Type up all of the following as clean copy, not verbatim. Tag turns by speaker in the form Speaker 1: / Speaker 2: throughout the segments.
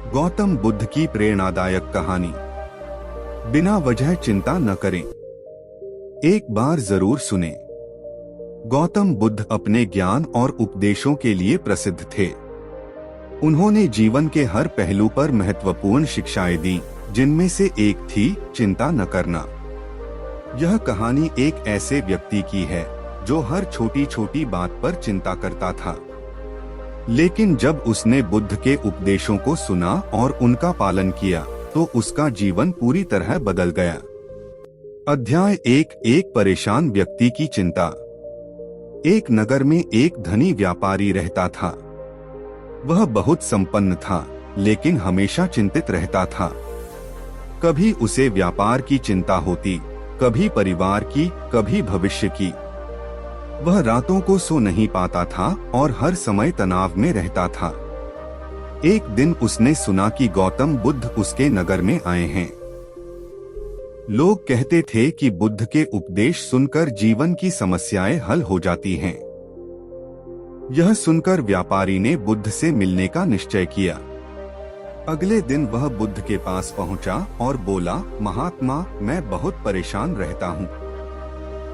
Speaker 1: गौतम बुद्ध की प्रेरणादायक कहानी। बिना वजह चिंता न करें, एक बार जरूर सुने। गौतम बुद्ध अपने ज्ञान और उपदेशों के लिए प्रसिद्ध थे। उन्होंने जीवन के हर पहलू पर महत्वपूर्ण शिक्षाएं दी, जिनमें से एक थी चिंता न करना। यह कहानी एक ऐसे व्यक्ति की है जो हर छोटी छोटी बात पर चिंता करता था, लेकिन जब उसने बुद्ध के उपदेशों को सुना और उनका पालन किया तो उसका जीवन पूरी तरह बदल गया। अध्याय एक परेशान व्यक्ति की चिंता। एक नगर में एक धनी व्यापारी रहता था। वह बहुत संपन्न था, लेकिन हमेशा चिंतित रहता था। कभी उसे व्यापार की चिंता होती, कभी परिवार की, कभी भविष्य की। वह रातों को सो नहीं पाता था और हर समय तनाव में रहता था। एक दिन उसने सुना कि गौतम बुद्ध उसके नगर में आए हैं। लोग कहते थे कि बुद्ध के उपदेश सुनकर जीवन की समस्याएं हल हो जाती हैं। यह सुनकर व्यापारी ने बुद्ध से मिलने का निश्चय किया। अगले दिन वह बुद्ध के पास पहुंचा और बोला, महात्मा, मैं बहुत परेशान रहता हूँ।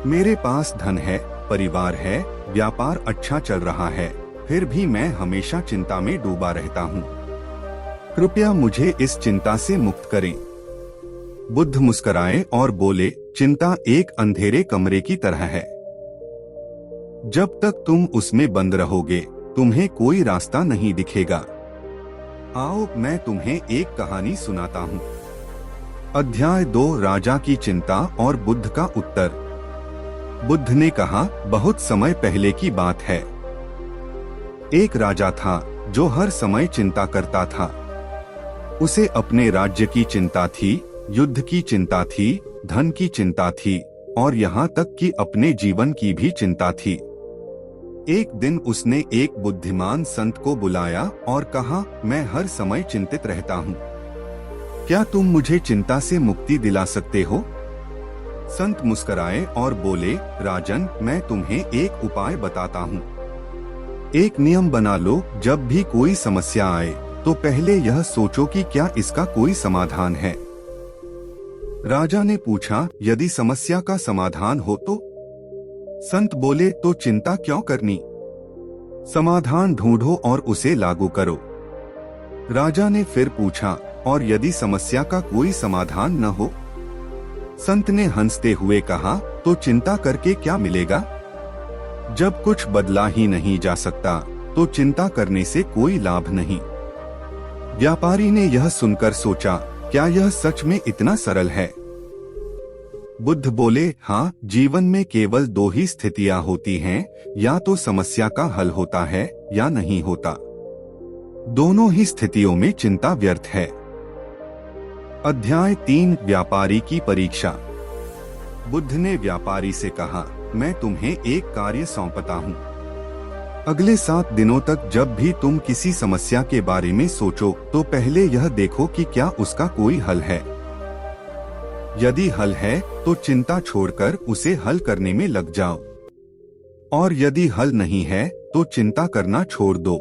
Speaker 1: मेरे पास धन है, परिवार है, व्यापार अच्छा चल रहा है, फिर भी मैं हमेशा चिंता में डूबा रहता हूँ। कृपया मुझे इस चिंता से मुक्त करें। बुद्ध मुस्कुराए और बोले, चिंता एक अंधेरे कमरे की तरह है। जब तक तुम उसमें बंद रहोगे, तुम्हें कोई रास्ता नहीं दिखेगा। आओ मैं तुम्हें एक कहानी सुनाता हूँ। अध्याय 2, राजा की चिंता और बुद्ध का उत्तर। बुद्ध ने कहा, बहुत समय पहले की बात है। एक राजा था जो हर समय चिंता करता था। उसे अपने राज्य की चिंता थी, युद्ध की चिंता थी, धन की चिंता थी और यहाँ तक कि अपने जीवन की भी चिंता थी। एक दिन उसने एक बुद्धिमान संत को बुलाया और कहा, मैं हर समय चिंतित रहता हूँ। क्या तुम मुझे चिंता से मुक्ति दिला सकते हो? संत मुस्कुराए और बोले, राजन, मैं तुम्हें एक उपाय बताता हूँ। एक नियम बना लो, जब भी कोई समस्या आए तो पहले यह सोचो कि क्या इसका कोई समाधान है। राजा ने पूछा, यदि समस्या का समाधान हो तो? संत बोले, तो चिंता क्यों करनी? समाधान ढूंढो और उसे लागू करो। राजा ने फिर पूछा, और यदि समस्या का कोई समाधान न हो? संत ने हंसते हुए कहा, तो चिंता करके क्या मिलेगा? जब कुछ बदला ही नहीं जा सकता तो चिंता करने से कोई लाभ नहीं। व्यापारी ने यह सुनकर सोचा, क्या यह सच में इतना सरल है? बुद्ध बोले, हाँ, जीवन में केवल 2 ही स्थितियां होती हैं, या तो समस्या का हल होता है या नहीं होता। दोनों ही स्थितियों में चिंता व्यर्थ है। अध्याय 3, व्यापारी की परीक्षा। बुद्ध ने व्यापारी से कहा, मैं तुम्हें एक कार्य सौंपता हूँ। अगले 7 दिनों तक जब भी तुम किसी समस्या के बारे में सोचो तो पहले यह देखो कि क्या उसका कोई हल है। यदि हल है तो चिंता छोड़कर उसे हल करने में लग जाओ, और यदि हल नहीं है तो चिंता करना छोड़ दो।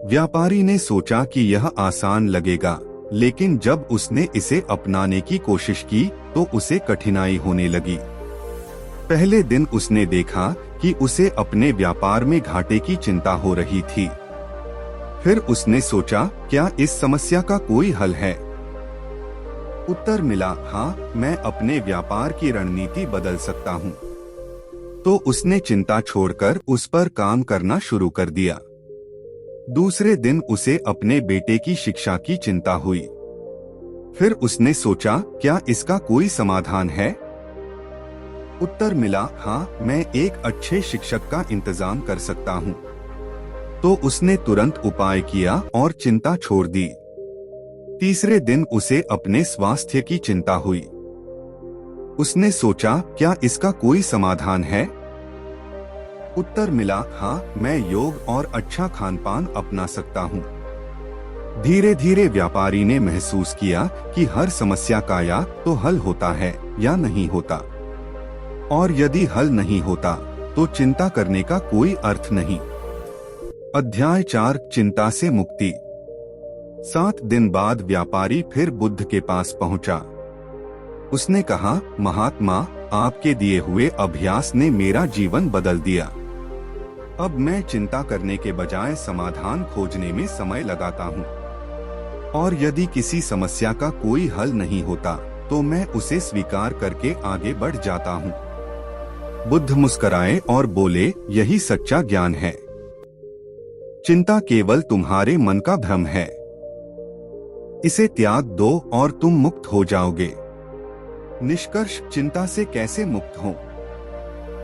Speaker 1: व्यापारी ने सोचा कि यह आसान लगेगा, लेकिन जब उसने इसे अपनाने की कोशिश की तो उसे कठिनाई होने लगी। पहले दिन उसने देखा कि उसे अपने व्यापार में घाटे की चिंता हो रही थी। फिर उसने सोचा, क्या इस समस्या का कोई हल है? उत्तर मिला, हाँ, मैं अपने व्यापार की रणनीति बदल सकता हूँ। तो उसने चिंता छोड़कर उस पर काम करना शुरू कर दिया। दूसरे दिन उसे अपने बेटे की शिक्षा की चिंता हुई। फिर उसने सोचा, क्या इसका कोई समाधान है? उत्तर मिला, हाँ, मैं एक अच्छे शिक्षक का इंतजाम कर सकता हूँ। तो उसने तुरंत उपाय किया और चिंता छोड़ दी। तीसरे दिन उसे अपने स्वास्थ्य की चिंता हुई। उसने सोचा, क्या इसका कोई समाधान है? उत्तर मिला, हाँ, मैं योग और अच्छा खानपान अपना सकता हूँ। धीरे धीरे व्यापारी ने महसूस किया कि हर समस्या का या तो हल होता है या नहीं होता, और यदि हल नहीं होता तो चिंता करने का कोई अर्थ नहीं। अध्याय 4, चिंता से मुक्ति। 7 दिन बाद व्यापारी फिर बुद्ध के पास पहुंचा। उसने कहा, महात्मा, आपके दिए हुए अभ्यास ने मेरा जीवन बदल दिया। अब मैं चिंता करने के बजाय समाधान खोजने में समय लगाता हूँ। और यदि किसी समस्या का कोई हल नहीं होता तो मैं उसे स्वीकार करके आगे बढ़ जाता हूँ। बुद्ध मुस्कराए और बोले, यही सच्चा ज्ञान है। चिंता केवल तुम्हारे मन का भ्रम है। इसे त्याग दो और तुम मुक्त हो जाओगे। निष्कर्ष, चिंता से कैसे मुक्त हो?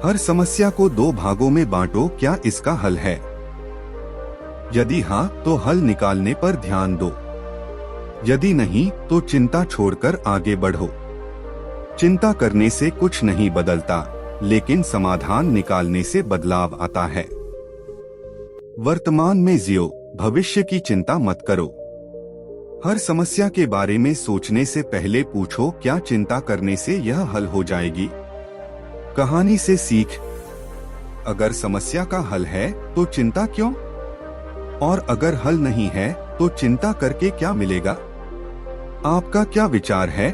Speaker 1: हर समस्या को 2 भागों में बांटो। क्या इसका हल है? यदि हाँ, तो हल निकालने पर ध्यान दो। यदि नहीं, तो चिंता छोड़कर आगे बढ़ो। चिंता करने से कुछ नहीं बदलता, लेकिन समाधान निकालने से बदलाव आता है। वर्तमान में जियो, भविष्य की चिंता मत करो। हर समस्या के बारे में सोचने से पहले पूछो, क्या चिंता करने से यह हल हो जाएगी? कहानी से सीख। अगर समस्या का हल है तो चिंता क्यों? और अगर हल नहीं है तो चिंता करके क्या मिलेगा? आपका क्या विचार है?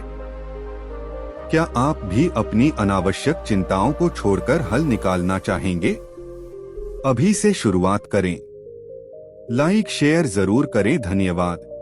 Speaker 1: क्या आप भी अपनी अनावश्यक चिंताओं को छोड़कर हल निकालना चाहेंगे? अभी से शुरुआत करें। लाइक शेयर जरूर करें। धन्यवाद।